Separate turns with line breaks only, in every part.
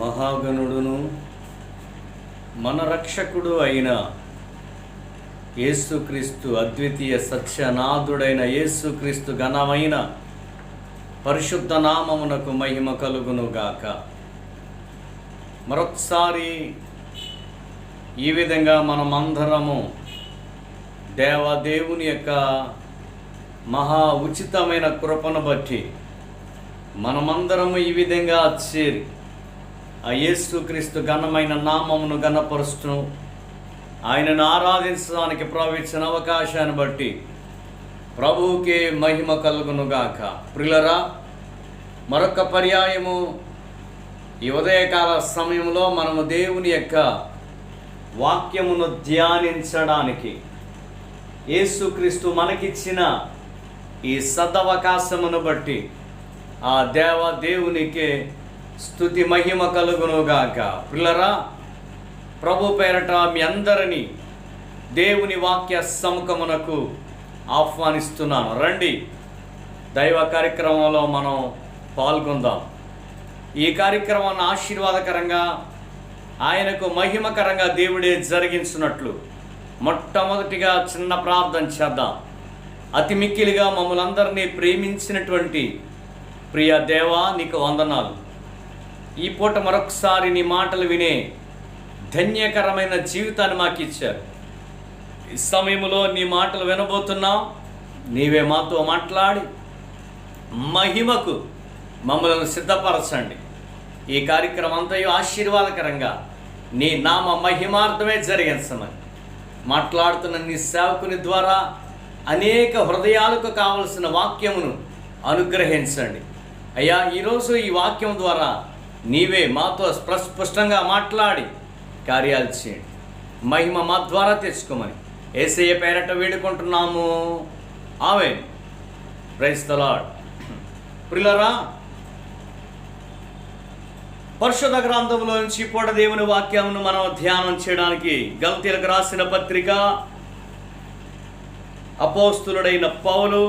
మహాగణుడును మన రక్షకుడు అయిన యేసుక్రీస్తు, అద్వితీయ సత్యనాథుడైన యేసుక్రీస్తు ఘనమైన పరిశుద్ధ నామమునకు మహిమ కలుగునుగాక. మరొకసారి ఈ విధంగా మనమందరము దేవదేవుని యొక్క మహా ఉచితమైన కృపను బట్టి మనమందరము ఈ విధంగా చేరి ఆ యేసుక్రీస్తు ఘనమైన నామమును ఘనపరుస్తూ ఆయనను ఆరాధించడానికి ప్రవహించిన అవకాశాన్ని బట్టి ప్రభువుకే మహిమ కలుగునుగాక. ప్రియులరా, మరొక పర్యాయము ఈ ఉదయకాల సమయంలో మనము దేవుని యొక్క వాక్యమును ధ్యానించడానికి యేసుక్రీస్తు మనకిచ్చిన ఈ సదవకాశమును బట్టి ఆ దేవునికే స్తుతి మహిమ కలుగునుగాక. ప్రియులరా, ప్రభు పేరట మీ అందరినీ దేవుని వాక్య సముఖమునకు ఆహ్వానిస్తున్నాను. రండి, దైవ కార్యక్రమంలో మనం పాల్గొందాం. ఈ కార్యక్రమాన్ని ఆశీర్వాదకరంగా, ఆయనకు మహిమకరంగా దేవుడే జరిగించినట్లు మొట్టమొదటిగా చిన్న ప్రార్థన చేద్దాం. అతి మిక్కిలిగా మమ్మల్ని అందరినీ ప్రేమించినటువంటి ప్రియ దేవా, నీకు వందనాలు. ఈ పూట మరొకసారి నీ మాటలు వినే ధన్యకరమైన జీవితాన్ని మాకు ఇచ్చారు. ఈ సమయంలో నీ మాటలు వినబోతున్నాం. నీవే మాతో మాట్లాడి మహిమకు మమ్మల్ని సిద్ధపరచండి. ఈ కార్యక్రమం అంతయు ఆశీర్వాదకరంగా నీ నామ మహిమార్థమే జరిగించమని మాట్లాడుతున్న నీ సేవకుని ద్వారా అనేక హృదయాలకు కావలసిన వాక్యమును అనుగ్రహించండి అయ్యా. ఈరోజు ఈ వాక్యం ద్వారా నీవే మాతో స్పష్టంగా మాట్లాడి కార్యాలు చేయండి. మహిమ మా ద్వారా తెచ్చుకోమని యేసయ్య పేరట వేడుకుంటున్నాము. ఆమేన్. Praise the Lord. ప్రియులారా, పరిశుద్ధ గ్రంథంలో నుంచి పూట దేవుని వాక్యమును మనం ధ్యానం చేయడానికి గలతీయులకు రాసిన పత్రిక, అపోస్తులుడైన పౌలు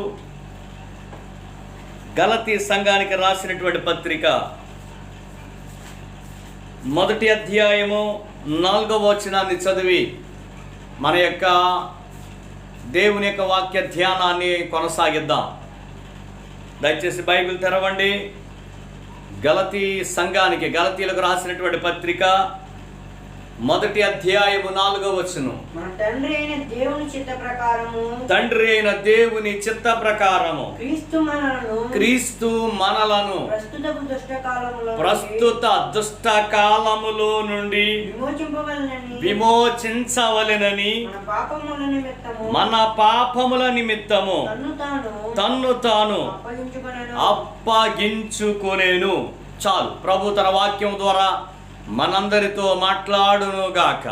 గలతీ సంఘానికి రాసినటువంటి పత్రిక 1వ అధ్యాయము 4వ వచనాన్ని చదివి మన యొక్క దేవుని యొక్క వాక్య ధ్యానాన్ని కొనసాగిద్దాం. దయచేసి బైబిల్ తెరవండి. గలతీ సంఘానికి, గలతీయులకు రాసినటువంటి పత్రిక 1వ అధ్యాయము 4వ వచనం.
తండ్రి అయిన దేవుని చిత్త ప్రకారము క్రీస్తు మనలను ప్రస్తుత దుష్ట కాలములో నుండి విమోచించవలెనని మన పాపముల నిమిత్తము తన్ను తాను అప్పగించుకొనెను. చాలు. ప్రభు తన వాక్యం ద్వారా మనందరితో మాట్లాడునుగాక.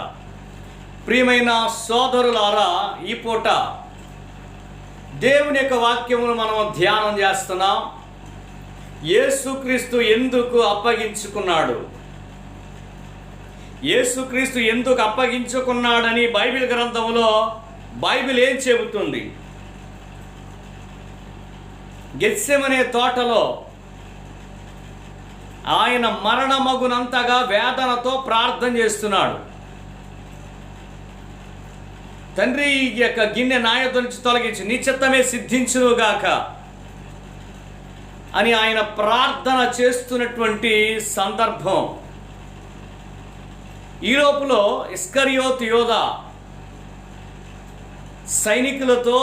ప్రియమైన సోదరులారా, ఈ పూట దేవుని యొక్క వాక్యమును మనం ధ్యానం చేస్తున్నాం. యేసుక్రీస్తు ఎందుకు అప్పగించుకున్నాడు, యేసుక్రీస్తు ఎందుకు అప్పగించుకున్నాడని బైబిల్ గ్రంథంలో బైబిల్ ఏం చెబుతుంది? గెత్సెమనే తోటలో ఆయన మరణమగునంతగా వేదనతో ప్రార్థన చేస్తున్నాడు. తండ్రి, ఈ యొక్క గిన్నె నా యొద్ద నుంచి తొలగించి నీ చిత్తమే సిద్ధించునుగాక అని ఆయన ప్రార్థన చేస్తున్నటువంటి సందర్భం. ఈ లోపల ఇస్కరియోతు యోధ సైనికులతో,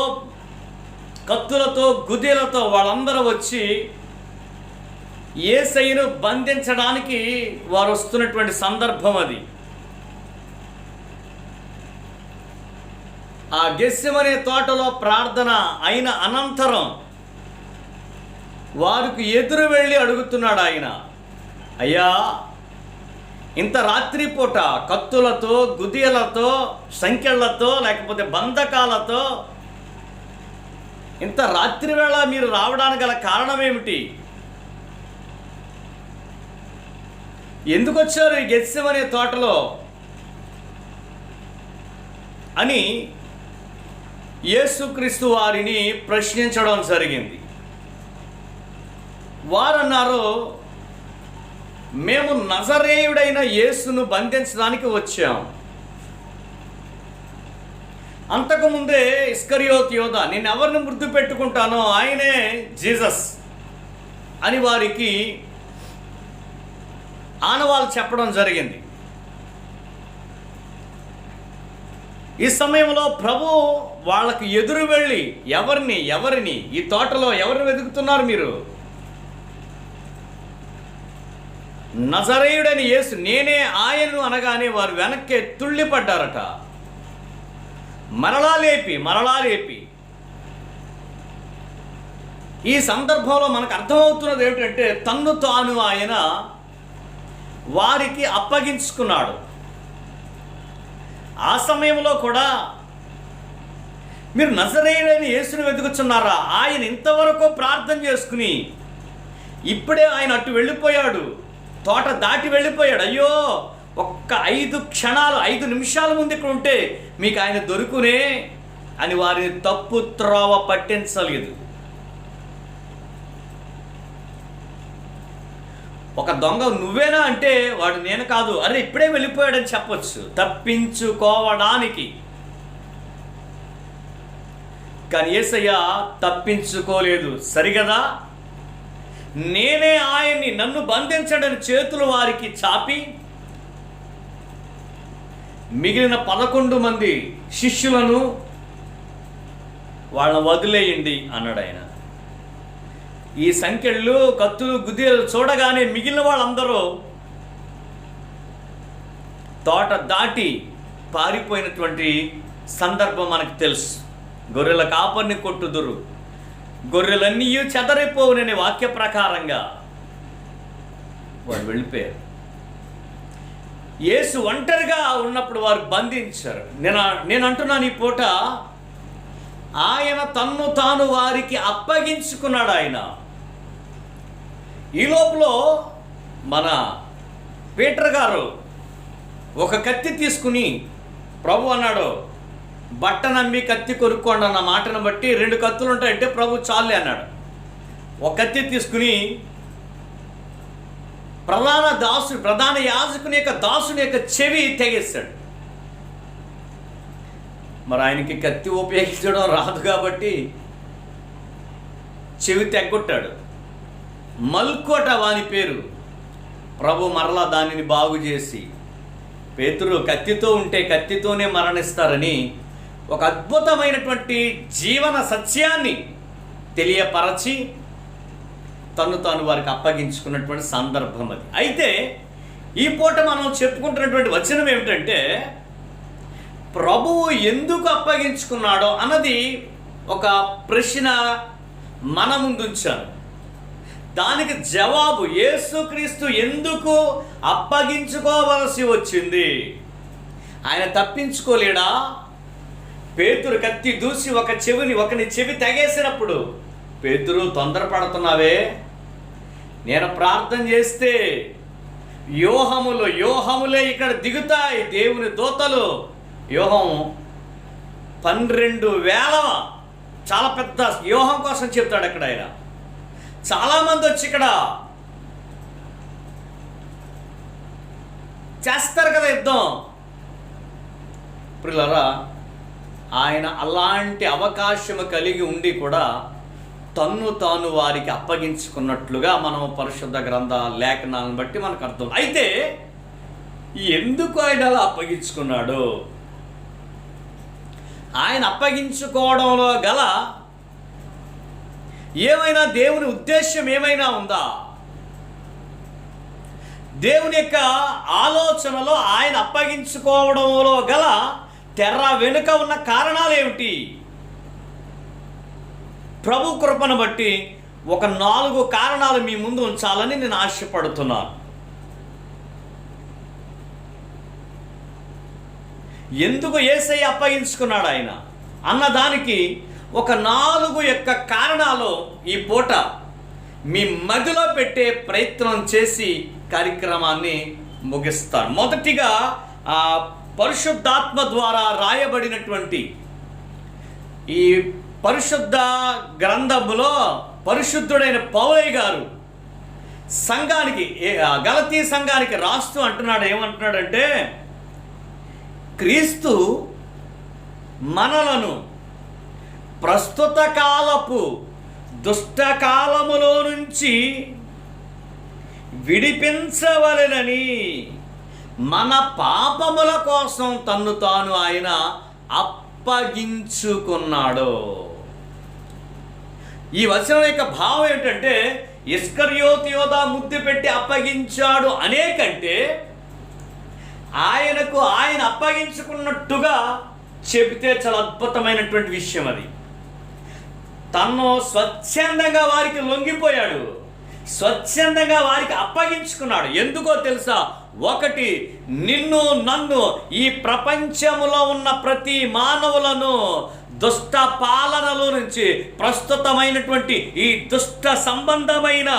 కత్తులతో, గుదేలతో వాళ్ళందరూ వచ్చి యేసయ్యను బంధించడానికి వారు వస్తున్నటువంటి సందర్భం అది. ఆ గెత్సెమనే తోటలో ప్రార్థన అయిన అనంతరం వారికి ఎదురు వెళ్ళి అడుగుతున్నాడు ఆయన, అయ్యా, ఇంత రాత్రిపూట కత్తులతో, గుదియలతో, సంకెళ్లతో, లేకపోతే బంధకాలతో ఇంత రాత్రి వేళ మీరు రావడానికి గల కారణం ఏమిటి? ఎందుకు వచ్చారు ఈ గెత్సెమనే తోటలో అని యేసుక్రీస్తు వారిని ప్రశ్నించడం జరిగింది. వారన్నారు,
మేము నజరేయుడైన యేసును బంధించడానికి వచ్చాం. అంతకుముందే ఇస్కరియోతు యోధ, నేను ఎవరిని ముద్దు పెట్టుకుంటానో ఆయనే జీసస్ అని వారికి ఆనవాళ్ళు చెప్పడం జరిగింది. ఈ సమయంలో ప్రభు వాళ్ళకి ఎదురు వెళ్ళి, ఎవరిని ఈ తోటలో ఎవరిని వెతుకుతున్నారు మీరు? నజరేయుడని యేసు, నేనే ఆయన్ను అనగానే వారు వెనక్కే తుళ్ళిపడ్డారట. మరలా లేపి ఈ సందర్భంలో మనకు అర్థమవుతున్నది ఏమిటంటే, తన్ను తాను ఆయన వారికి అప్పగించుకున్నాడు. ఆ సమయంలో కూడా మీరు నజరేయుడైన యేసుని వెతుకుతున్నారా? ఆయన ఇంతవరకు ప్రార్థన చేసుకుని ఇప్పుడే ఆయన అటు వెళ్ళిపోయాడు, తోట దాటి వెళ్ళిపోయాడు. అయ్యో, ఒక్క 5 నిమిషాల ముందు ఇక్కడ ఉంటే మీకు ఆయన దొరుకునే అని వారిని తప్పు త్రోవ పట్టించలేదు. ఒక దొంగ నువ్వేనా అంటే వాడు నేను కాదు, అరే ఇప్పుడే వెళ్ళిపోయాడని చెప్పొచ్చు తప్పించుకోవడానికి. కానీ యేసయ్య తప్పించుకోలేదు. సరిగదా, నేనే ఆయన్ని, నన్ను బంధించడని చేతులు వారికి చాపి మిగిలిన 11 మంది శిష్యులను వాళ్ళని వదిలేయండి అన్నాడు ఆయన. ఈ సంఖ్యలు, కత్తులు, గుద్దేలు చూడగానే మిగిలిన వాళ్ళందరూ తోట దాటి పారిపోయినటువంటి సందర్భం మనకు తెలుసు. గొర్రెల కాపర్ని కొట్టుదురు, గొర్రెలన్నీ చెదరిపోవుననే వాక్య ప్రకారంగా వాడు వెళ్ళిపోయారు. యేసు ఒంటరిగా ఉన్నప్పుడు వారు బంధించారు. నేను అంటున్నాను, ఈ పూట ఆయన తన్ను తాను వారికి అప్పగించుకున్నాడు. ఆయన ఈ లోపల మన పీటర్ గారు ఒక కత్తి తీసుకుని, ప్రభు అన్నాడు బట్ట నమ్మి కత్తి కొనుక్కోండి అన్న మాటను బట్టి 2 కత్తులు ఉంటాయంటే ప్రభు చాలే అన్నాడు. ఒక కత్తి తీసుకుని ప్రధాన యాజకుని యొక్క దాసుని యొక్క చెవి తెగేస్తాడు. మరి ఆయనకి కత్తి ఉపయోగించడం రాదు కాబట్టి చెవి తెగ్గొట్టాడు. మల్కోట వాని పేరు. ప్రభు మరలా దానిని బాగు చేసి, పేతురు కత్తితో ఉంటే కత్తితోనే మరణిస్తారని ఒక అద్భుతమైనటువంటి జీవన సత్యాన్ని తెలియపరచి తను తాను వారికి అప్పగించుకున్నటువంటి సందర్భం అది. అయితే ఈ పూట మనం చెప్పుకుంటున్నటువంటి వచనం ఏమిటంటే, ప్రభువు ఎందుకు అప్పగించుకున్నాడో అన్నది ఒక ప్రశ్న మన ముందుంచాను. దానికి జవాబు, యేసుక్రీస్తు ఎందుకు అప్పగించుకోవలసి వచ్చింది? ఆయన తప్పించుకోలేడా? పేతురు కత్తి దూసి ఒకని చెవి తెగేసినప్పుడు, పేతురు తొందరపడుతున్నావే, నేను ప్రార్థన చేస్తే యోహములే ఇక్కడ దిగుతాయి, దేవుని దూతలు. యోహం 12,000 చాలా పెద్ద యోహం కోసం చెప్తాడు అక్కడ ఆయన. చాలామంది వచ్చి ఇక్కడ చేస్తారు కదా యుద్ధం. ప్రియులారా, ఆయన అలాంటి అవకాశం కలిగి ఉండి కూడా తన్ను తాను వారికి అప్పగించుకున్నట్లుగా మనం పరిశుద్ధ గ్రంథ లేఖనాలను బట్టి మనకు అర్థం. అయితే ఎందుకు ఆయన అలా అప్పగించుకున్నాడు? ఆయన అప్పగించుకోవడంలో గల ఏమైనా దేవుని ఉద్దేశం ఏమైనా ఉందా? దేవుని యొక్క ఆలోచనలో ఆయన అప్పగించుకోవడంలో గల తెర వెనుక ఉన్న కారణాలు ఏమిటి? ప్రభు కృపను బట్టి ఒక 4 కారణాలు మీ ముందు ఉంచాలని నేను ఆశపడుతున్నాను. ఎందుకు యేసయ్య అప్పగించుకున్నాడు ఆయన అన్నదానికి ఒక 4 యొక్క కారణాలు ఈ పూట మీ మదిలో పెట్టే ప్రయత్నం చేసి కార్యక్రమాన్ని ముగిస్తాను. మొదటిగా పరిశుద్ధాత్మ ద్వారా రాయబడినటువంటి ఈ పరిశుద్ధ గ్రంథములో పరిశుద్ధుడైన పౌలయ్య గారు సంఘానికి గలతీ సంఘానికి రాస్తూ అంటున్నాడు, ఏమంటున్నాడంటే, క్రీస్తు మనలను ప్రస్తుత కాలపు దుష్టకాలములో నుంచి విడిపించవలెనని మన పాపముల కోసం తన్ను తాను ఆయన అప్పగించుకున్నాడు. ఈ వచనం యొక్క భావం ఏంటంటే, ఇస్కరియోతు యోధా ముద్దు పెట్టి అప్పగించాడు అనేకంటే ఆయనకు ఆయన అప్పగించుకున్నట్టుగా చెబితే చాలా అద్భుతమైనటువంటి విషయం. అది తను స్వచ్ఛందంగా వారికి లొంగిపోయాడు, స్వచ్ఛందంగా వారికి అప్పగించుకున్నాడు. ఎందుకో తెలుసా? ఒకటి, నిన్ను నన్ను ఈ ప్రపంచములో ఉన్న ప్రతి మానవులను దుష్ట పాలనలో నుంచి, ప్రస్తుతమైనటువంటి ఈ దుష్ట సంబంధమైన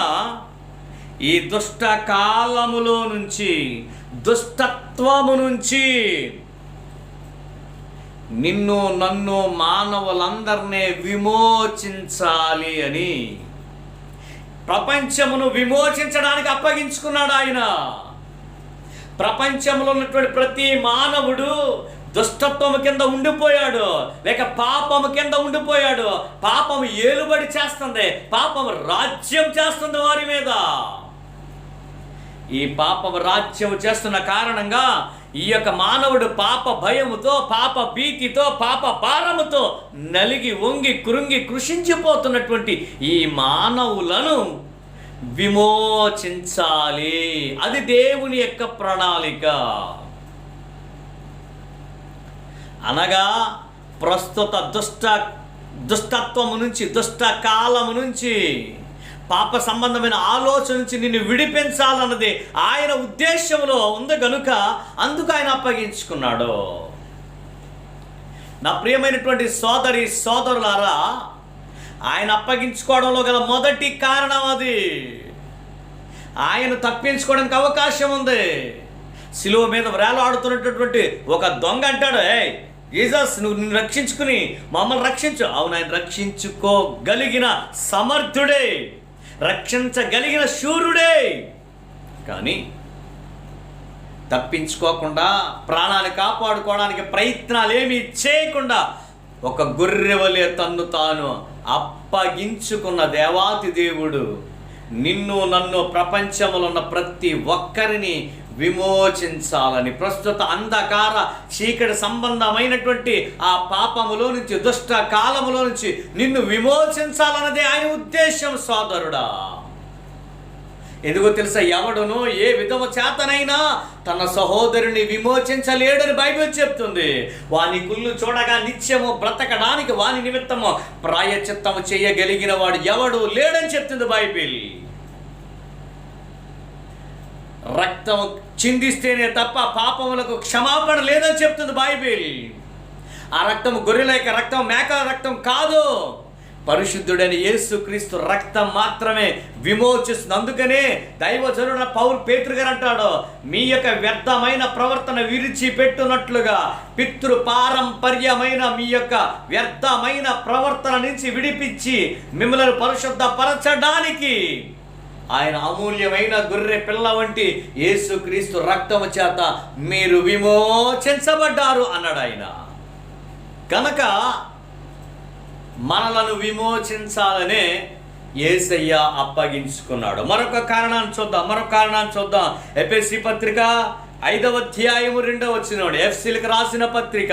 ఈ దుష్ట కాలములో నుంచి, దుష్టత్వము నుంచి నిన్ను నన్ను మానవులందరినీ విమోచించాలి అని ప్రపంచమును విమోచించడానికి అప్పగించుకున్నాడు ఆయన. ప్రపంచంలో ఉన్నటువంటి ప్రతి మానవుడు దుష్టత్వము కింద ఉండిపోయాడు, లేక పాపము కింద ఉండిపోయాడు. పాపము ఏలుబడి చేస్తుంది, పాపము రాజ్యం చేస్తుంది వారి మీద. ఈ పాపము రాజ్యం చేస్తున్న కారణంగా ఈ యొక్క మానవుడు పాప భయముతో, పాప భీతితో, పాప భారముతో నలిగి వంగి కృంగి కృషించిపోతున్నటువంటి ఈ మానవులను విమోచించాలి. అది దేవుని యొక్క ప్రణాళిక. అనగా ప్రస్తుత దుష్టత్వము నుంచి, దుష్ట కాలము నుంచి, పాప సంబంధమైన ఆలోచన నుంచి నిన్ను విడిపించాలన్నది ఆయన ఉద్దేశంలో ఉంది గనుక అందుకు ఆయన అప్పగించుకున్నాడు. నా ప్రియమైనటువంటి సోదరి సోదరులారా, ఆయన అప్పగించుకోవడంలో గల మొదటి కారణం అది. ఆయన తప్పించుకోవడానికి అవకాశం ఉంది. శిలువ మీద వేలాడుతున్నటువంటి ఒక దొంగ అంటాడు, ఏయ్ జీసస్, నువ్వు నిన్ను రక్షించుకుని మమ్మల్ని రక్షించు. అవును, ఆయన రక్షించుకోగలిగిన సమర్థుడే, రక్షించగలిగిన శూరుడే. కానీ తప్పించుకోకుండా, ప్రాణాన్ని కాపాడుకోవడానికి ప్రయత్నాలు ఏమీ చేయకుండా ఒక గొర్రె వలె తన్ను తాను అప్పగించుకున్న దేవాతి దేవుడు నిన్ను నన్ను ప్రపంచంలో ఉన్న ప్రతి ఒక్కరిని విమోచించాలని, ప్రస్తుత అంధకార చీకటి సంబంధమైనటువంటి ఆ పాపములో నుంచి, దుష్ట కాలములో నుంచి నిన్ను విమోచించాలన్నదే ఆయన ఉద్దేశం సోదరుడా. ఎందుకో తెలుసా? ఎవడును ఏ విధము చేతనైనా తన సహోదరుని విమోచించలేడని బైబిల్ చెప్తుంది. వాని కుళ్ళు చూడగా నిత్యము బ్రతకడానికి వాని నిమిత్తము ప్రాయచిత్తము చేయగలిగిన వాడు ఎవడు లేడని చెప్తుంది బైబిల్. రక్తము చిందిస్తేనే తప్ప పాపములకు క్షమాపణ లేదని చెప్తుంది బైబిల్. ఆ రక్తము గొర్రెల యొక్క రక్తం, మేకల రక్తం కాదు. పరిశుద్ధుడైన యేసుక్రీస్తు రక్తం మాత్రమే విమోచిస్తుంది. అందుకనే దైవజనుడ పేతురు గారు అంటాడు, మీ యొక్క వ్యర్థమైన ప్రవర్తన విడిచిపెట్టునట్లుగా పితృపారంపర్యమైన మీ యొక్క వ్యర్థమైన ప్రవర్తన నుంచి విడిపించి మిమ్మల్ని పరిశుద్ధపరచడానికి ఆయన అమూల్యమైన గొర్రె పిల్ల వంటి యేసుక్రీస్తు రక్తము చేత మీరు విమోచించబడ్డారు అన్నాడు ఆయన. కనుక మనలను విమోచించాలనే యేసయ్య అప్పగించుకున్నాడు. మరొక కారణాన్ని చూద్దాం. ఎఫెసీ పత్రిక 5వ అధ్యాయము 2వ వచనం, ఎఫెసీలకు రాసిన పత్రిక.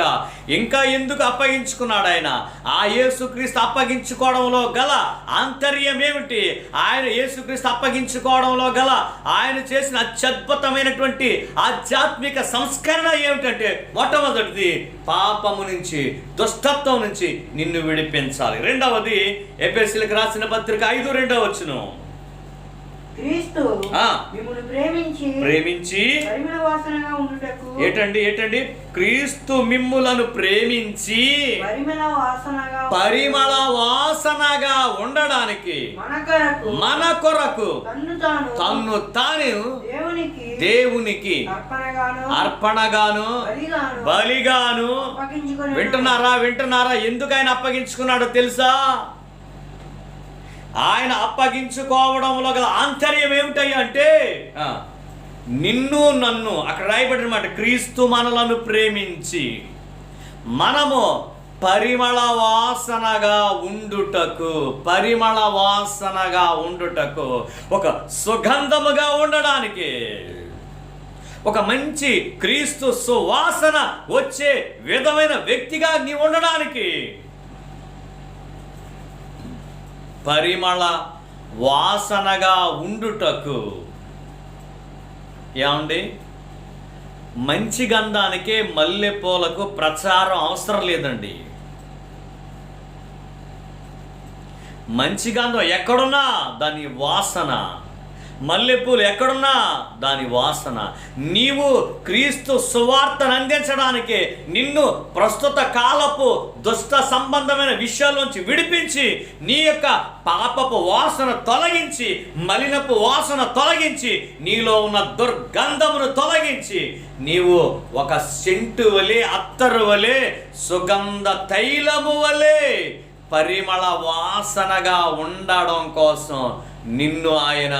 ఇంకా ఎందుకు అప్పగించుకున్నాడు ఆయన? ఆ యేసుక్రీస్తు అప్పగించుకోవడంలో గల ఆంతర్యం ఏమిటి? ఆయన యేసుక్రీస్తు అప్పగించుకోవడంలో గల ఆయన చేసిన అత్యద్భుతమైనటువంటి ఆధ్యాత్మిక సంస్కరణ ఏమిటంటే, మొట్టమొదటిది పాపము నుంచి, దుష్టత్వం నుంచి నిన్ను విడిపించాలి. రెండవది ఎఫెసీలకు రాసిన పత్రిక 5:2 వచనం,
క్రీస్తు మిమ్మును ప్రేమించి పరిమళ వాసనగా ఉండుటకు.
ఏంటండి క్రీస్తు మిమ్ములను ప్రేమించి పరిమళ వాసనగా ఉండడానికి మన కొరకు తన్ను తాను దేవునికి అర్పణగాను బలిగాను. వింటున్నారా? ఎందుకు ఆయన అప్పగించుకున్నాడో తెలుసా? ఆయన అప్పగించుకోవడంలో గల ఆంతర్యం ఏమిటయ్యా అంటే నిన్ను నన్ను, అక్కడ రాయబడిన మాట, క్రీస్తు మనలను ప్రేమించి మనము పరిమళ వాసనగా ఉండుటకు, పరిమళ వాసనగా ఉండుటకు, ఒక సుగంధముగా ఉండడానికి, ఒక మంచి క్రీస్తు సువాసన వచ్చే విధమైన వ్యక్తిగా నీ ఉండడానికి, పరిమళ వాసనగా ఉండుటకు. ఏమండి, మంచి గంధానికే మల్లెపూలకు ప్రచారం అవసరం లేదండి. మంచి గంధం ఎక్కడున్నా దాని వాసన, మల్లెపూలు ఎక్కడున్నా దాని వాసన. నీవు క్రీస్తు సువార్తను అందించడానికి, నిన్ను ప్రస్తుత కాలపు దుష్ట సంబంధమైన విషయాల్లోంచి విడిపించి, నీ యొక్క పాపపు వాసన తొలగించి, మలినపు వాసన తొలగించి, నీలో ఉన్న దుర్గంధమును తొలగించి, నీవు ఒక సెంటు వలె, అత్తరు వలె, సుగంధ తైలము వలె పరిమళ వాసనగా ఉండడం కోసం నిన్ను ఆయన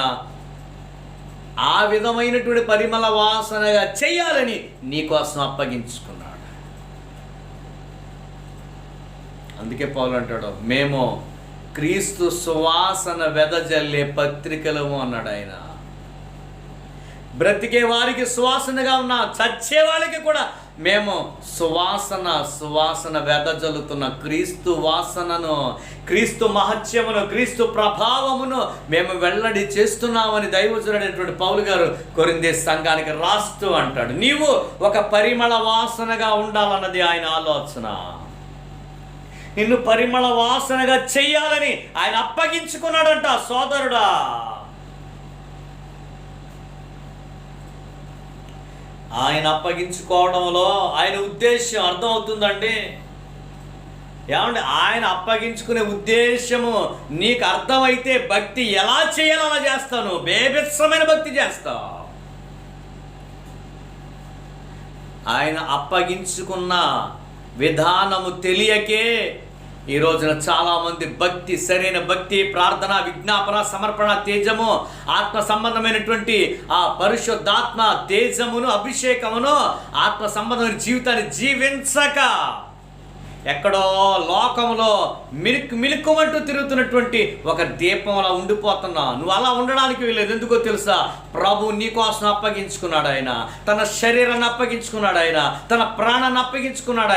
ఆ విధమైనటువంటి పరిమళ వాసనగా చేయాలని నీకోసం అప్పగించుకున్నాడు. అందుకే పౌలు అంటాడు, మేము క్రీస్తు సువాసన వెదజల్లే పత్రికలము అన్నాడు ఆయన. బ్రతికే వారికి సువాసనగా ఉన్న, చచ్చే వాళ్ళకి కూడా మేము సువాసన వెదజల్లుతున్న క్రీస్తు వాసనను, క్రీస్తు మహత్యమును, క్రీస్తు ప్రభావమును మేము వెల్లడి చేస్తున్నామని దైవజనుడైనటువంటి పౌలు గారు కొరింథీ సంఘానికి రాస్తూ అంటాడు. నీవు ఒక పరిమళ వాసనగా ఉండాలన్నది ఆయన ఆలోచన. నిన్ను పరిమళ వాసనగా చెయ్యాలని ఆయన అప్పగించుకున్నాడంట. సోదరుడా, ఆయన అప్పగించుకోవడంలో ఆయన ఉద్దేశం అర్థమవుతుందండి. ఏమంటే ఆయన అప్పగించుకునే ఉద్దేశము నీకు అర్థమైతే భక్తి ఎలా చేయాలో అలా చేస్తాను, బేభత్సమైన భక్తి చేస్తావు. ఆయన అప్పగించుకున్న విధానము తెలియకే ఈ రోజున చాలామంది భక్తి, సరైన భక్తి, ప్రార్థన, విజ్ఞాపన, సమర్పణ, తేజము, ఆత్మ సంబంధమైనటువంటి ఆ పరిశుద్ధాత్మ తేజమును, అభిషేకమును, ఆత్మ సంబంధమైన జీవితాన్ని జీవించక ఎక్కడో లోకంలో మిలుక్కుమంటూ తిరుగుతున్నటువంటి ఒక దీపంలా ఉండిపోతున్నా. నువ్వు అలా ఉండడానికి వీలేదు. ఎందుకో తెలుసా? ప్రభు నీకోసం అప్పగించుకున్నాడు. ఆయన తన శరీరాన్ని అప్పగించుకున్నాడు. ఆయన తన ప్రాణాన్ని అప్పగించుకున్నాడు.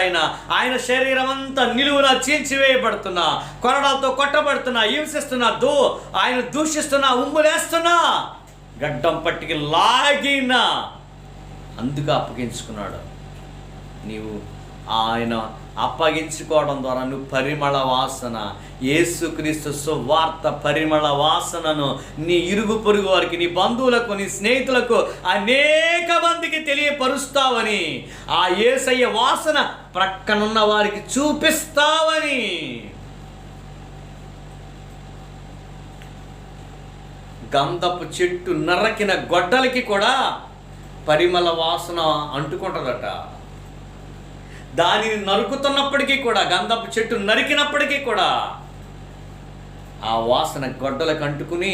ఆయన శరీరం అంతా నిలువునా చీల్చివేయబడుతున్నా, కొరడాలతో కొట్టబడుతున్నా, హింసిస్తున్నా, ఆయన దూషిస్తున్నా, ఉమ్ములేస్తున్నా, గడ్డం పట్టికి లాగినా, అందుకు అప్పగించుకున్నాడు. నీవు ఆయన అప్పగించుకోవడం ద్వారా నువ్వు పరిమళ వాసన, యేసుక్రీస్తు సువార్త పరిమళ వాసనను నీ ఇరుగు పొరుగు వారికి, నీ బంధువులకు, నీ స్నేహితులకు, అనేక మందికి తెలియపరుస్తావని, ఆ యేసయ్య వాసన ప్రక్కనున్న వారికి చూపిస్తావని. గంధపు చెట్టు నరకిన గొడ్డలకి కూడా పరిమళ వాసన అంటుకుంటుందట. దానిని నరుకుతున్నప్పటికీ కూడా, గంధపు చెట్టు నరికినప్పటికీ కూడా ఆ వాసన గొడ్డలకు అంటుకుని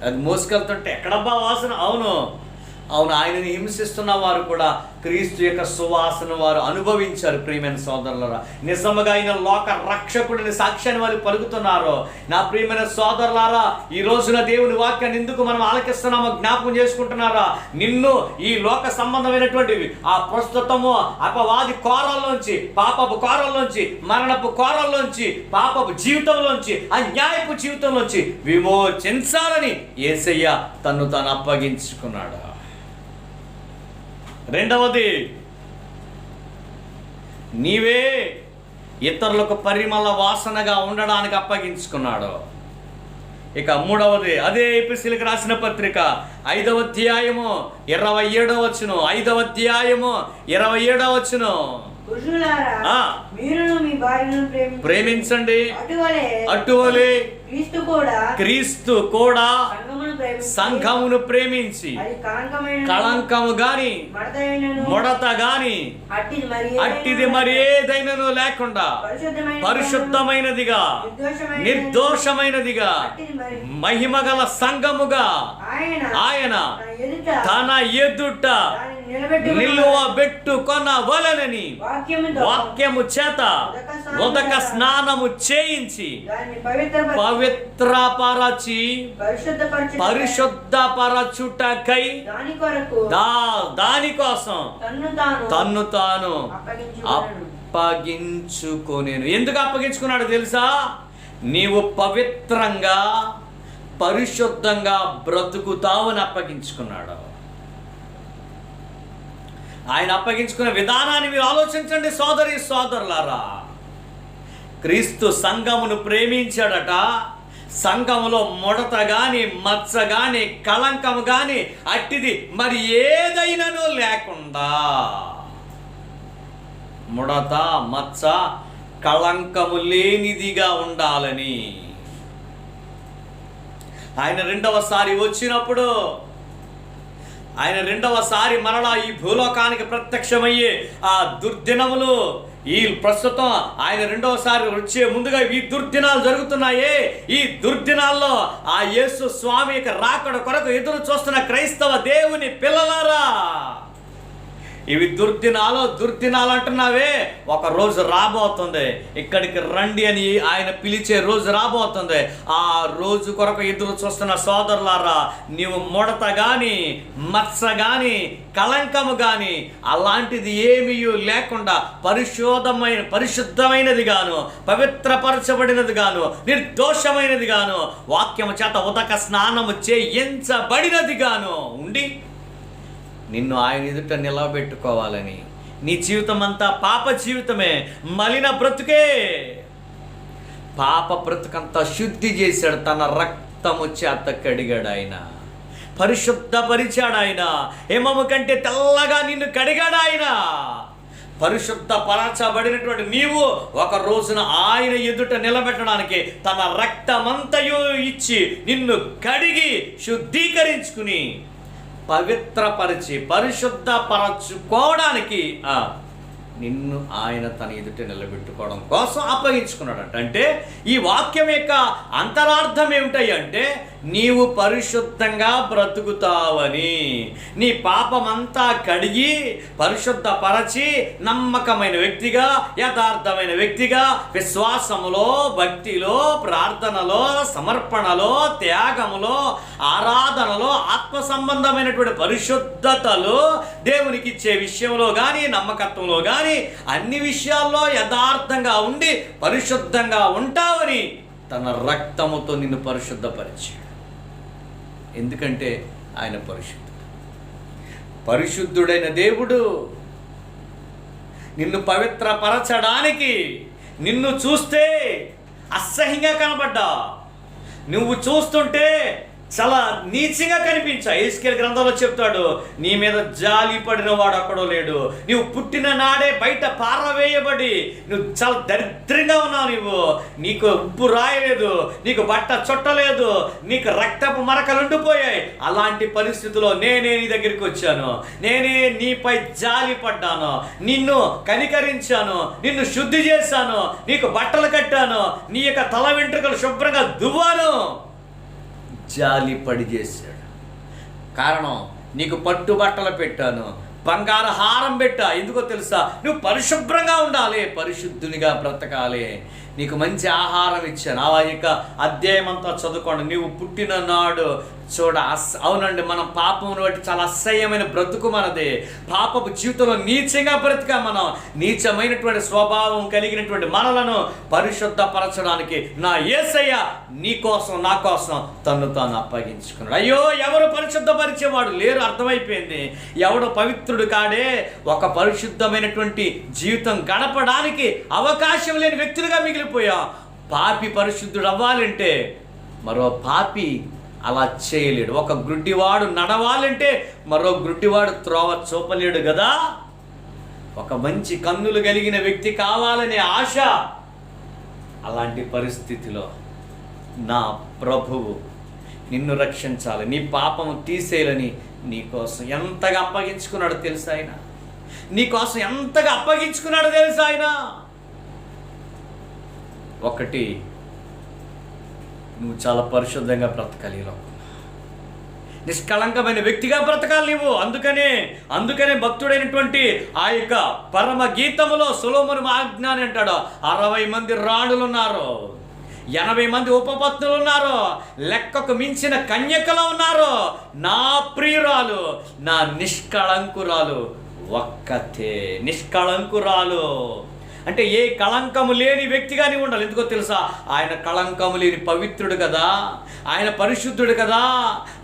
అది మోసుకెళ్తుంటే ఎక్కడబ్బా వాసన? అవును, ఆయనని హింసిస్తున్న వారు కూడా క్రీస్తు యొక్క సువాసన వారు అనుభవించారు. ప్రియమైన సోదరులారా, నిజముగా ఆయన లోక రక్షకుడిని సాక్ష్యాన్ని వారు పలుకుతున్నారు. నా ప్రియమైన సోదరులారా, ఈ రోజున దేవుని వాక్యాన్ని ఎందుకు మనం ఆలకిస్తున్నామో జ్ఞాపకం చేసుకుంటున్నారా? నిన్ను ఈ లోక సంబంధమైనటువంటివి, ఆ ప్రస్తుతము అపవాది కోరల్లోంచి, పాపపు కోరల్లోంచి, మరణపు కోరల్లోంచి, పాపపు జీవితంలోంచి, అన్యాయపు జీవితంలోంచి విమోచించాలని యేసయ్య తన్ను తాను అప్పగించుకున్నాడు. రెండవది, నీవే ఇతరులకు పరిమళ వాసనగా ఉండడానికి అప్పగించుకున్నాడు. ఇక మూడవది, అదే ఎఫెసీయులకు రాసిన పత్రిక 5వ అధ్యాయము 27వ వచనం, 5వ అధ్యాయము 27వ వచనం.
పురుషులారా మీరును మీ భార్యను
ప్రేమించండి.
అటువలే
క్రీస్తు కూడా సంఘమును ప్రేమించి కళంకము గాని ముడత గాని అట్టిది మరి ఏదైనను లేకుండా పరిశుద్ధమైనదిగా నిర్దోషమైనదిగా మహిమగల సంఘముగా ఆయన తన ఎదుట నిలువబెట్టుకొనవలెనని వాక్యము చేత ఉదక స్నానము చేయించి పవిత్రపరచి పరిశుద్ధపరచుటకై దాని కోసం తన్ను తాను అప్పగించుకొనేను. ఎందుకు అప్పగించుకున్నాడు తెలుసా? నీవు పవిత్రంగా పరిశుద్ధంగా బ్రతుకుతావని అప్పగించుకున్నాడు. ఆయన అప్పగించుకున్న విధానాన్ని మీరు ఆలోచించండి సోదరి సోదరులారా. క్రీస్తు సంఘమును ప్రేమించాడట. సంఘములో ముడత గాని మచ్చ గాని కళంకము గాని అట్టిది మరి ఏదైనాను లేకుండా, ముడత మచ్చ కళంకము లేనిదిగా ఉండాలని ఆయన రెండవసారి వచ్చినప్పుడు, ఆయన రెండవసారి మరలా ఈ భూలోకానికి ప్రత్యక్షమయ్యే ఆ దుర్దినములు, ఈ ప్రస్తుతం ఆయన రెండవసారి వచ్చే ముందుగా ఈ దుర్దినాలు జరుగుతున్నాయే, ఈ దుర్దినాల్లో ఆ యేసు స్వామి యొక్క రాకడ కొరకు ఎదురు చూస్తున్న క్రైస్తవ దేవుని పిల్లలారా, ఇవి దుర్దినాలు అంటున్నావే, ఒక రోజు రాబోతుంది, ఇక్కడికి రండి అని ఆయన పిలిచే రోజు రాబోతుంది. ఆ రోజు కొరకు ఎదురు చూస్తున్న సోదరులారా, నీవు ముడత గాని మత్స గాని కళంకము గాని అలాంటిది ఏమీ లేకుండా పరిశుద్ధమైనది గాను, పవిత్రపరచబడినది గాను, నిర్దోషమైనది గాను, వాక్యము చేత ఉదక స్నానము చేయించబడినది గాను ఉండి నిన్ను ఆయన ఎదుట నిలబెట్టుకోవాలని. నీ జీవితం అంతా పాప జీవితమే, మలిన బ్రతుకే. పాప బ్రతుకంతా శుద్ధి చేశాడు, తన రక్తము చేత కడిగాడు ఆయన, పరిశుద్ధపరిచాడు ఆయన, హిమము కంటే తెల్లగా నిన్ను కడిగాడు ఆయన. పరిశుద్ధపరచబడినటువంటి నీవు ఒక రోజున ఆయన ఎదుట నిలబెట్టడానికి తన రక్తమంతయు ఇచ్చి నిన్ను కడిగి శుద్ధీకరించుకుని పవిత్రపరిచి పరిశుద్ధపరచుకోవడానికి నిన్ను ఆయన తన ఎదుట నిలబెట్టుకోవడం కోసం అప్పగించుకున్నాడట. అంటే ఈ వాక్యం యొక్క అంతరార్థం ఏమిటాయి అంటే, నీవు పరిశుద్ధంగా బ్రతుకుతావని, నీ పాపమంతా కడిగి పరిశుద్ధపరచి నమ్మకమైన వ్యక్తిగా, యథార్థమైన వ్యక్తిగా, విశ్వాసములో, భక్తిలో, ప్రార్థనలో, సమర్పణలో, త్యాగములో, ఆరాధనలో, ఆత్మ సంబంధమైనటువంటి పరిశుద్ధతలో, దేవునికి ఇచ్చే విషయంలో కానీ, నమ్మకత్వంలో కానీ, అన్ని విషయాల్లో యథార్థంగా ఉండి పరిశుద్ధంగా ఉంటావని తన రక్తముతో నిన్ను పరిశుద్ధపరిచాడు. ఎందుకంటే ఆయన పరిశుద్ధుడైన దేవుడు నిన్ను పవిత్రపరచడానికి, నిన్ను చూస్తే అసహ్యంగా కనబడ్డా, నువ్వు చూస్తుంటే చాలా నీచంగా కనిపించా. ఎహెజ్కేలు గ్రంథంలో చెప్తాడు, నీ మీద జాలి పడిన వాడు అక్కడో లేడు, నువ్వు పుట్టిన నాడే బయట పారవేయబడి నువ్వు చాలా దరిద్రంగా ఉన్నావు, నీకు ఉప్పు రాయలేదు, నీకు బట్ట చుట్టలేదు, నీకు రక్తపు మరకలు ఉండిపోయాయి. అలాంటి పరిస్థితుల్లో నేనే నీ దగ్గరికి వచ్చాను, నేనే నీపై జాలి పడ్డాను, నిన్ను కనికరించాను, నిన్ను శుద్ధి చేశాను, నీకు బట్టలు కట్టాను, నీ యొక్క తల వెంట్రుకలు శుభ్రంగా దువ్వాను. జాలి పడి చేశాడు. కారణం, నీకు పట్టు బట్టలు పెట్టాను, బంగారు హారం పెట్టా. ఎందుకో తెలుసా? నువ్వు పరిశుభ్రంగా ఉండాలి, పరిశుద్ధునిగా బ్రతకాలి. నీకు మంచి ఆహారం ఇచ్చాను. ఆ యొక్క అధ్యాయం అంతా చదువుకోండి. నీవు పుట్టిన నాడు అవునండి, మనం పాపమును బట్టి చాలా అసహ్యమైన బ్రతుకు మనది. పాపపు జీవితంలో నీచంగా బ్రతికా మనం. నీచమైనటువంటి స్వభావం కలిగినటువంటి మనలను పరిశుద్ధపరచడానికి నా యేసయ్య నీ కోసం, నా కోసం తన్ను తాను అప్పగించుకున్నాడు. అయ్యో, ఎవరు పరిశుద్ధపరిచేవాడు లేరు, అర్థమైపోయింది. ఎవడు పవిత్రుడు కాడే, ఒక పరిశుద్ధమైనటువంటి జీవితం గడపడానికి అవకాశం లేని వ్యక్తులుగా మిగిలిపోయా. పాపి పరిశుద్ధుడు అవ్వాలంటే మరో పాపి అలా చేయలేడు. ఒక గ్రుడ్డివాడు నడవాలంటే మరో గ్రుడ్డివాడు త్రోవ చూపలేడు కదా. ఒక మంచి కన్నులు కలిగిన వ్యక్తి కావాలనే ఆశ. అలాంటి పరిస్థితిలో నా ప్రభువు నిన్ను రక్షించాలి, నీ పాపము తీసేయాలని నీకోసం ఎంతగా అప్పగించుకున్నాడో తెలుసా ఆయన? నీకోసం ఎంతగా అప్పగించుకున్నాడో తెలుసా ఆయన? ఒకటి, నువ్వు చాలా పరిశుద్ధంగా బ్రతకాలి, నిష్కళంకమైన వ్యక్తిగా బ్రతకాలి నువ్వు. అందుకనే భక్తుడైనటువంటి ఆ యొక్క పరమ గీతములో సొలొమోను ఆజ్ఞాని అంటాడు, 60 మంది రాణులు ఉన్నారు, 80 మంది ఉపపత్నులు ఉన్నారు, లెక్కకు మించిన కన్యకలు ఉన్నారు, నా ప్రియురాలు, నా నిష్కళంకురాలు ఒక్కతే. నిష్కళంకురాలు అంటే ఏ కళంకము లేని వ్యక్తిగా నీవు ఉండాలి. ఎందుకో తెలుసా? ఆయన కళంకము లేని పవిత్రుడు కదా, ఆయన పరిశుద్ధుడు కదా,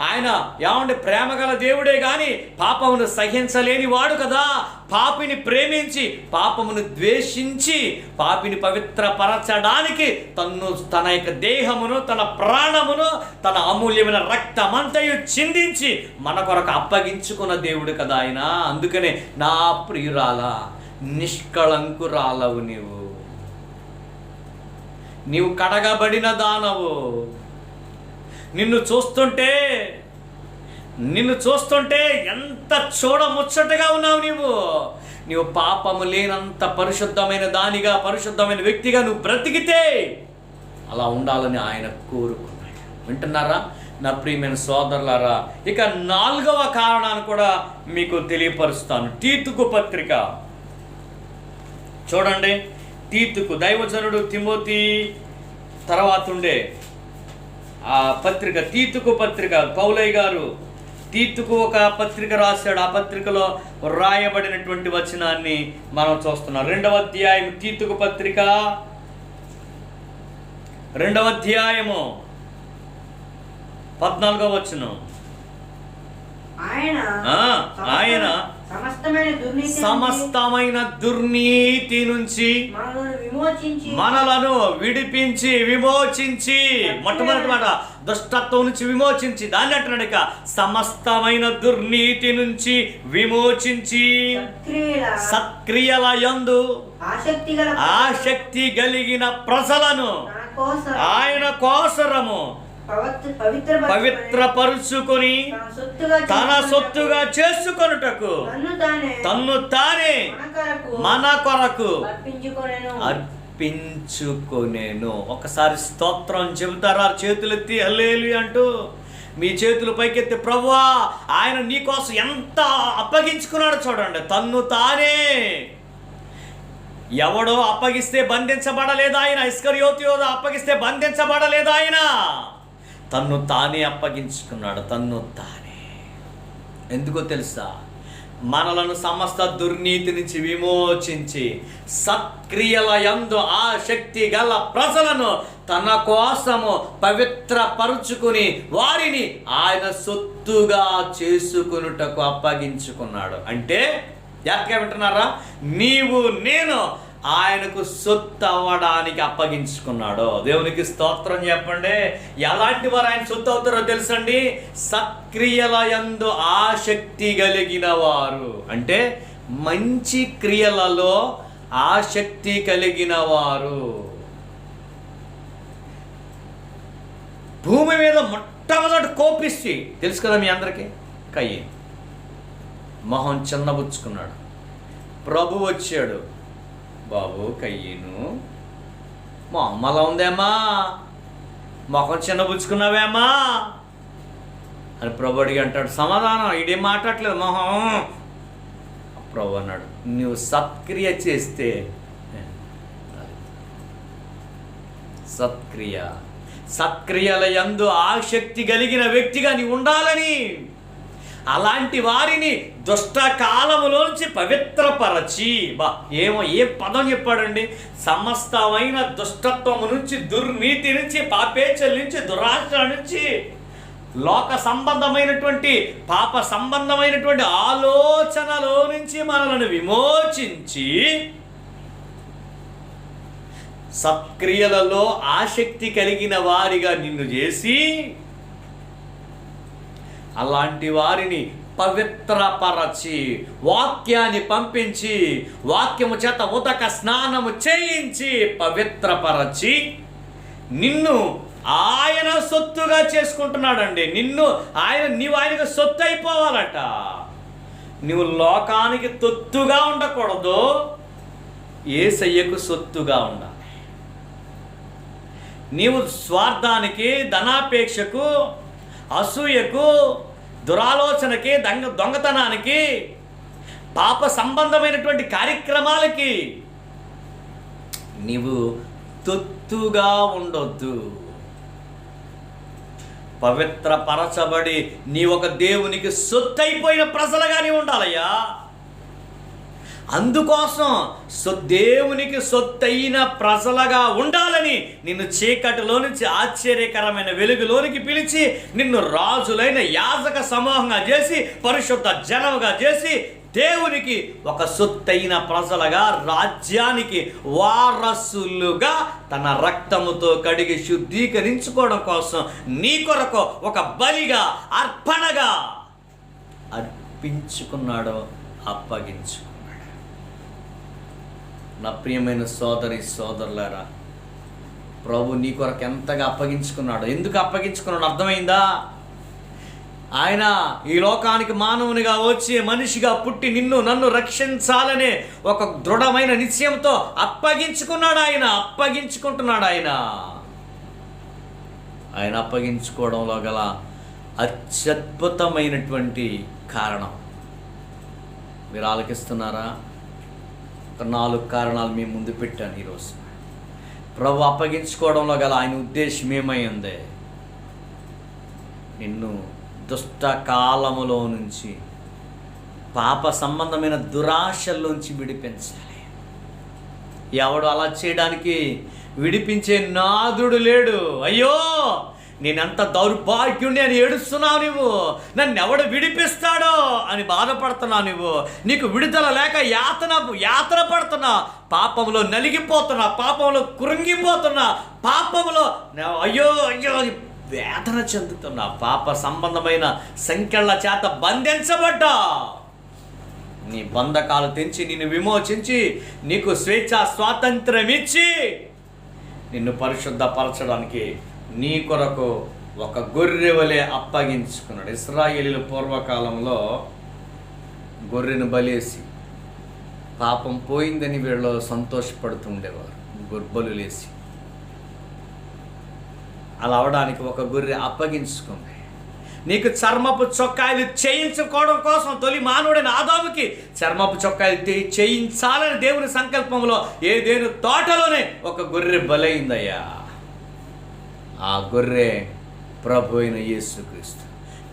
ఆయన ఏమంటే ప్రేమ గల దేవుడే కానీ పాపమును సహించలేని వాడు కదా. పాపిని ప్రేమించి పాపమును ద్వేషించి పాపిని పవిత్రపరచడానికి తన యొక్క దేహమును, తన ప్రాణమును, తన అమూల్యమైన రక్తమంతయు చిందించి మన కొరకు అప్పగించుకున్న దేవుడు కదా ఆయన. అందుకనే నా ప్రియురాలా, నిష్కళంకురాలవు నీవు కడగబడిన దానవు. నిన్ను చూస్తుంటే ఎంత చూడముచ్చటగా ఉన్నావు నీవు పాపము లేనంత పరిశుద్ధమైన దానిగా, పరిశుద్ధమైన వ్యక్తిగా నువ్వు బ్రతికితే అలా ఉండాలని ఆయన కోరుకున్నాడు. వింటున్నారా నా ప్రియమైన సోదరులారా? ఇక 4వ కారణాన్ని కూడా మీకు తెలియపరుస్తాను. తీతుకు పత్రిక చూడండి. తీతుకు దైవజనుడు తిమోతి తర్వాత ఉండే ఆ పత్రిక, తీతుకు పత్రిక, పౌలయ్య గారు తీతుకు ఒక పత్రిక రాశాడు. ఆ పత్రికలో రాయబడినటువంటి వచనాన్ని మనం చూస్తున్నాం. 2వ అధ్యాయం తీతుకు పత్రిక 2వ అధ్యాయము 14వ వచనం. ఆయన సమస్తమైన దుర్నీతి నుంచి మనలను విమోచించి మొట్టమొదటి మాట దుష్టత్వం నుంచి విమోచించి, దాన్ని అంటున్నాడు ఇక సమస్తమైన దుర్నీతి నుంచి విమోచించి సత్క్రియల యందు ఆసక్తి కలిగిన ప్రజలను ఆయన కోసరము పవిత్రపరుచుకొని తన సొత్తుగా చేసుకొనుటకు తన్ను తానే మన కొరకు అర్పించుకొనెను. ఒకసారి స్తోత్రం చెబుతారా? చేతులెత్తి హల్లెలూయా అంటూ మీ చేతులు పైకెత్తి, ప్రభువా ఆయన నీకోసం ఎంత అప్పగించుకున్నాడో చూడండి. తన్ను తానే. ఎవడో అప్పగిస్తే బంధించబడలేదు ఆయన. ఇస్కరియోతు యోధ అప్పగిస్తే బంధించబడలేదు ఆయన. తన్ను తానే అప్పగించుకున్నాడు, తన్ను తానే. ఎందుకో తెలుసా? మనలను సమస్త దుర్నీతి నుంచి విమోచించి సత్క్రియల యందు ఆసక్తి గల ప్రజలను తన కోసము పవిత్రపరుచుకుని వారిని ఆయన సొత్తుగా చేసుకునుటకు అప్పగించుకున్నాడు. అంటే జాగ్రత్తగా వింటున్నారా? నీవు నేను ఆయనకు సొత్తు అవ్వడానికి అప్పగించుకున్నాడు. దేవునికి స్తోత్రం చెప్పండి. ఎలాంటి వారు ఆయన సొత్తు అవుతారో తెలుసండి? సత్క్రియల యందు ఆసక్తి కలిగిన వారు. అంటే మంచి క్రియలలో ఆసక్తి కలిగిన వారు. భూమి మీద మొట్టమొదటి కోపిస్తే తెలుసు కదా మీ అందరికీ, కయ్యేను. మొహం చిన్నబుచ్చుకున్నాడు. ప్రభు వచ్చాడు, బాబు కయ్యేను మా అమ్మలా ఉందేమ్మా, మొహం చిన్నబుచ్చుకున్నావేమ్మా అని ప్రభు అడిగి అంటాడు. సమాధానం ఇదేం మాట్లాడలేదు మొహం. ప్రభు అన్నాడు, నువ్వు సత్క్రియ చేస్తే, సత్క్రియల యందు ఆసక్తి కలిగిన వ్యక్తిగా నీవు ఉండాలని, అలాంటి వారిని దుష్ట కాలములోంచి పవిత్రపరచి, ఏ పదం చెప్పాడండి? సమస్తమైన దుష్టత్వము నుంచి, దుర్నీతి నుంచి, పాపేచ్ఛల నుంచి, దురాశ నుంచి, లోక సంబంధమైనటువంటి పాప సంబంధమైనటువంటి ఆలోచనలో నుంచి మనలను విమోచించి సత్క్రియలలో ఆసక్తి కలిగిన వారిగా నిన్ను చేసి అలాంటి వారిని పవిత్రపరచి, వాక్యాన్ని పంపించి, వాక్యము చేత ఉదక స్నానము చేయించి పవిత్రపరచి నిన్ను ఆయన సొత్తుగా చేసుకుంటున్నాడండి. నీవు ఆయనకు సొత్తు అయిపోవాలట. నువ్వు లోకానికి తొత్తుగా ఉండకూడదు, యేసయ్యకు సొత్తుగా ఉండాలి. నీవు స్వార్థానికి, ధనాపేక్షకు, అసూయకు, దురాలోచనకి, దొంగతనానికి, పాప సంబంధమైనటువంటి కార్యక్రమాలకి నీవు తొత్తుగా ఉండొద్దు. పవిత్రపరచబడి నీ ఒక దేవునికి సొత్తైపోయిన ప్రజలుగా నీవు ఉండాలయ్యా. అందుకోసం దేవునికి సొత్తైన ప్రజలుగా ఉండాలని నిన్ను చీకటిలో నుంచి ఆశ్చర్యకరమైన వెలుగులోనికి పిలిచి, నిన్ను రాజులైన యాజక సమూహంగా చేసి, పరిశుద్ధ జనముగా చేసి, దేవునికి ఒక సొత్తైన ప్రజలుగా, రాజ్యానికి వారసులుగా తన రక్తముతో కడిగి శుద్ధీకరించుకోవడం కోసం నీ కొరకు ఒక బలిగా, అర్పణగా అర్పించుకున్నాడో, అప్పగించుకున్నాడు. నా ప్రియమైన సోదరి సోదరులారా, ప్రభు నీ కొరకు ఎంతగా అప్పగించుకున్నాడో. ఎందుకు అప్పగించుకున్నాడు అర్థమైందా? ఆయన ఈ లోకానికి మానవునిగా వచ్చి మనిషిగా పుట్టి నిన్ను నన్ను రక్షించాలనే ఒక దృఢమైన నిశ్చయంతో అప్పగించుకున్నాడు. అప్పగించుకుంటున్నాడు. ఆయన అప్పగించుకోవడంలో గల అత్యద్భుతమైనటువంటి కారణం మీరు ఆలకిస్తున్నారా? ఒక 4 కారణాలు మీ ముందు పెట్టాను ఈరోజు. ప్రభు అప్పగించుకోవడంలో గల ఆయన ఉద్దేశం ఏమైంది? నిన్ను దుష్ట కాలములో నుంచి, పాప సంబంధమైన దురాశల్లోంచి విడిపించాలి. ఎవడు అలా చేయడానికి విడిపించే నాదుడు లేడు. అయ్యో, నేనెంత దౌర్భాగ్యుణ్ణి అని ఏడుస్తున్నావు నువ్వు, నన్ను ఎవడు విడిపిస్తాడో అని బాధపడుతున్నావు నువ్వు. నీకు విడుదల లేక యాతన పడుతున్నా, పాపంలో నలిగిపోతున్నా, పాపంలో కృంగిపోతున్నా, పాపంలో అయ్యో వేదన చెందుతున్నా, పాప సంబంధమైన సంఖ్యల చేత బంధించబడ్డా. నీ బంధకాలు తెంచి నిన్ను విమోచించి నీకు స్వాతంత్రం ఇచ్చి నిన్ను పరిశుద్ధపరచడానికి నీ కొరకు ఒక గొర్రె వలె అప్పగించుకున్నాడు. ఇశ్రాయేలీయుల పూర్వకాలంలో గొర్రెను బలేసి పాపం పోయిందని వీళ్ళు సంతోషపడుతూ ఉండేవారు. బలులేసి అలా అవడానికి ఒక గొర్రె అప్పగించుకుంది. నీకు చర్మపు చొక్కాయలు చేయించుకోవడం కోసం తొలి మానవుడైన ఆదాముకి చర్మపు చొక్కాయలు చేయించాలని దేవుని సంకల్పంలో ఏదేను తోటలోనే ఒక గొర్రె బలైందయ్యా. ఆ గొర్రె ప్రభు అయిన యేసుక్రీస్తు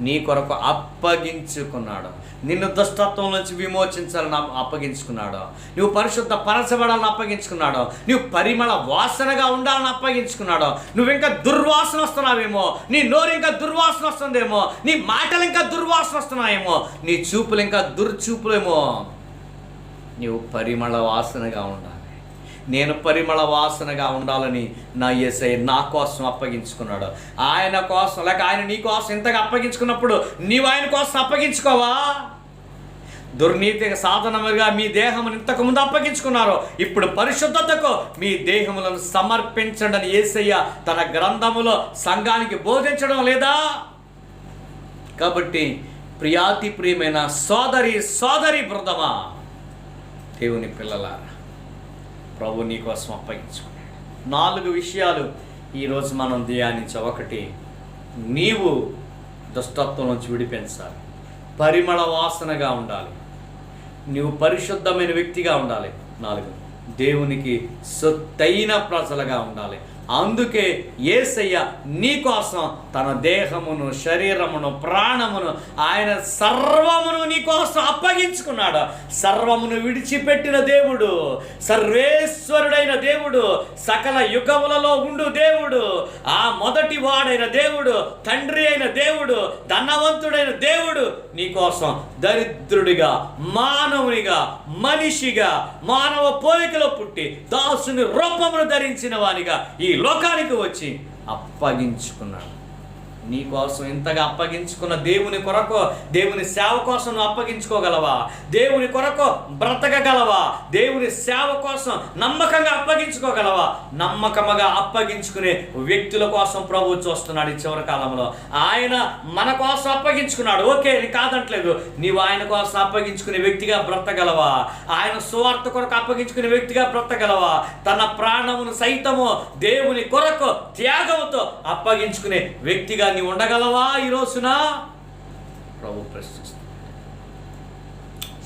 నీ కొరకు అప్పగించుకున్నాడు. నిన్ను దుష్టత్వం నుంచి విమోచించాలని అప్పగించుకున్నాడు. నువ్వు పరిశుద్ధ పరచబడాలని అప్పగించుకున్నాడు. నువ్వు పరిమళ వాసనగా ఉండాలని అప్పగించుకున్నాడు. నువ్వు ఇంకా దుర్వాసన వస్తున్నావేమో, నీ నోరు ఇంకా దుర్వాసన వస్తుందేమో, నీ మాటలు ఇంకా దుర్వాసన వస్తున్నాయేమో, నీ చూపులు ఇంకా దుర్చూపులేమో. నువ్వు పరిమళ వాసనగా ఉండాలి. నేను పరిమళ వాసనగా ఉండాలని నా యేసయ్య నా కోసం అప్పగించుకున్నాడు. ఆయన కోసం, లేక ఆయన నీ కోసం ఇంతగా అప్పగించుకున్నప్పుడు నీవు ఆయన కోసం అప్పగించుకోవా? దుర్నీతికి సాధనముగా మీ దేహమును ఇంతకుముందు అప్పగించుకున్నారు, ఇప్పుడు పరిశుద్ధతకు మీ దేహములను సమర్పించండి యేసయ్య తన గ్రంథములో సంఘానికి బోధించడం లేదా? కాబట్టి ప్రియాతి ప్రియమైన సోదరి బృందమా, దేవుని పిల్లలారా, ప్రభు నీ కోసం అప్పగించుకున్నాడు. 4 విషయాలు ఈరోజు మనం ధ్యానించాం. 1, నీవు దుష్టత్వం నుంచి విడిపించాలి, పరిమళ వాసనగా ఉండాలి, నీవు పరిశుద్ధమైన వ్యక్తిగా ఉండాలి. 4, దేవునికి సొత్తైన ప్రజలుగా ఉండాలి. అందుకే యేసయ్య నీ కోసం తన దేహమును, శరీరమును, ప్రాణమును, ఆయన సర్వమును నీ కోసం అప్పగించుకున్నాడు. సర్వమును విడిచిపెట్టిన దేవుడు, సర్వేశ్వరుడైన దేవుడు, సకల యుగములలో ఉండు దేవుడు, ఆ మొదటి వాడైన దేవుడు, తండ్రి అయిన దేవుడు, ధనవంతుడైన దేవుడు నీ కోసం దరిద్రుడిగా, మానవునిగా, మనిషిగా, మానవ పోలికలో పుట్టి దాసుని రూపమును ధరించిన వానిగా ఈ లోకానికి వచ్చి అప్పగించుకున్నాడు. నీ కోసం ఇంతగా అప్పగించుకున్న దేవుని కొరకు, దేవుని సేవ కోసం నువ్వు అప్పగించుకోగలవా? దేవుని కొరకు బ్రతకగలవా? దేవుని సేవ కోసం నమ్మకంగా అప్పగించుకోగలవా? నమ్మకముగా అప్పగించుకునే వ్యక్తుల కోసం ప్రభువు చూస్తున్నాడు ఈ చివరి కాలంలో. ఆయన మన కోసం అప్పగించుకున్నాడు, ఓకే, నీ కాదంటలేదు. నీవు ఆయన కోసం అప్పగించుకునే వ్యక్తిగా బ్రతకగలవా? ఆయన సువార్త కొరకు అప్పగించుకునే వ్యక్తిగా బ్రతకగలవా? తన ప్రాణమును సైతము దేవుని కొరకు త్యాగంతో అప్పగించుకునే వ్యక్తిగా నీవు ఉండగలవా ఈ రోజున? ప్రభు ప్రశ్నిస్తున్నాడు.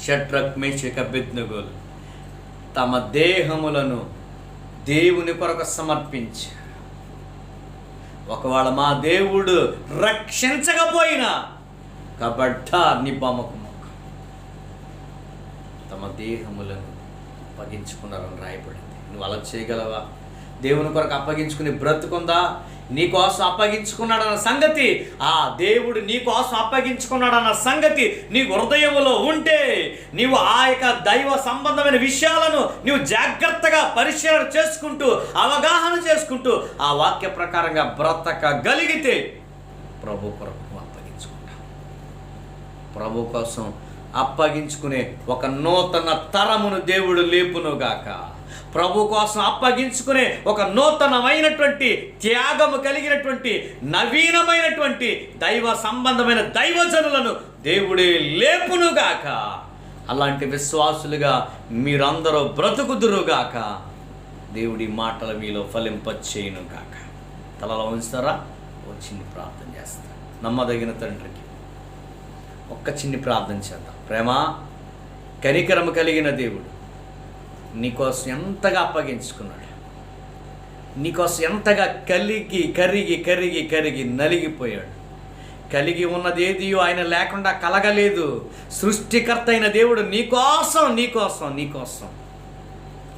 షడ్రక్ మేషక్ అబేద్నెగోలు తమ దేహములను దేవుని కొరకు సమర్పించారు. ఒకవేళ మా దేవుడు రక్షించకపోయినా కబడ్డా నీ బొమ్మకు మొక్క, తమ దేహములను అప్పగించుకున్నారని రాయబడింది. నువ్వు అలా చేయగలవా? దేవుని కొరకు అప్పగించుకుని బ్రతుకుందా? నీ కోసం అప్పగించుకున్నాడన్న సంగతి, ఆ దేవుడు నీ కోసం అప్పగించుకున్నాడన్న సంగతి నీ హృదయములో ఉంటే, నీవు ఆ యొక్క దైవ సంబంధమైన విషయాలను నీవు జాగ్రత్తగా పరిశీలన చేసుకుంటూ, అవగాహన చేసుకుంటూ, ఆ వాక్య ప్రకారంగా బ్రతకగలిగితే ప్రభు కొరకు అప్పగించుకుంటావు. ప్రభు కోసం అప్పగించుకునే ఒక నూతన తరమును దేవుడు లేపునుగాక. ప్రభు కోసం అప్పగించుకునే ఒక నూతనమైనటువంటి త్యాగము కలిగినటువంటి నవీనమైనటువంటి దైవ సంబంధమైన దైవజనులను దేవుడే లేపునుగాక. అలాంటి విశ్వాసులుగా మీరందరూ బ్రతుకుదురుగాక. దేవుడి మాటలు మీలో ఫలింపచేయునుగాక. తలలో ఉంచుతారా? ఓ చిన్ని ప్రార్థన చేస్తా. నమ్మదగిన తండ్రికి ఒక్క చిన్ని ప్రార్థన చేద్దాం. ప్రేమ కనికరము కలిగిన దేవుడు నీకోసం ఎంతగా అప్పగించుకున్నాడు, నీకోసం ఎంతగా కరిగి నలిగిపోయాడు. కలిగి ఉన్నది ఏదియో ఆయన లేకుండా కలగలేదు. సృష్టికర్త అయిన దేవుడు నీకోసం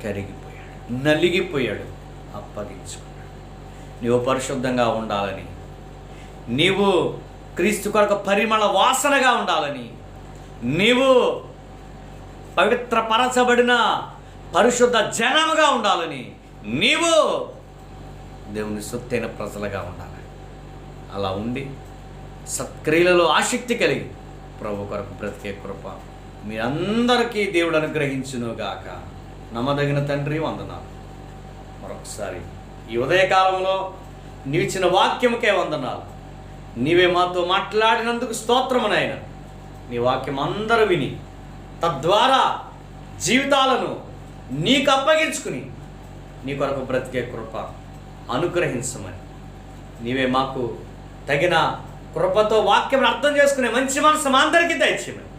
కరిగిపోయాడు, నలిగిపోయాడు, అప్పగించుకున్నాడు. నీవు పరిశుద్ధంగా ఉండాలని, నీవు క్రీస్తు కొరకు పరిమళ వాసనగా ఉండాలని, నీవు పవిత్రపరచబడిన పరిశుద్ధ జనముగా ఉండాలని, నీవు దేవుని సొత్తైన ప్రజలుగా ఉండాలి. అలా ఉండి సత్క్రియలలో ఆసక్తి కలిగి ప్రభు కొరకు బ్రతికే కృప మీరందరికీ దేవుడు అనుగ్రహించునుగాక. నమ్మదగిన తండ్రి వందనాలు. మరొకసారి ఈ ఉదయకాలంలో నీవిచ్చిన వాక్యముకే వందనాలు. నీవే మాతో మాట్లాడినందుకు స్తోత్రమునైనా. నీ వాక్యం అందరూ విని తద్వారా జీవితాలను నీకు అప్పగించుకుని నీ కొరకు బ్రతికే కృప అనుగ్రహించమని, నీవే మాకు తగిన కృపతో వాక్యం అర్థం చేసుకునే మంచి మనసు మా అందరికీ దయచేయమని,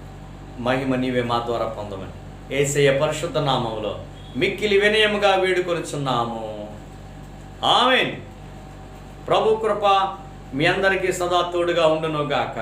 మహిమ నీవే మా ద్వారా పొందమని యేసయ్య పరిశుద్ధ నామములో మిక్కిలి వినయముగా వేడుకొనుచున్నాము. ఆమేన్. ప్రభు కృప మీ అందరికీ సదా తోడుగా ఉండునుగాక.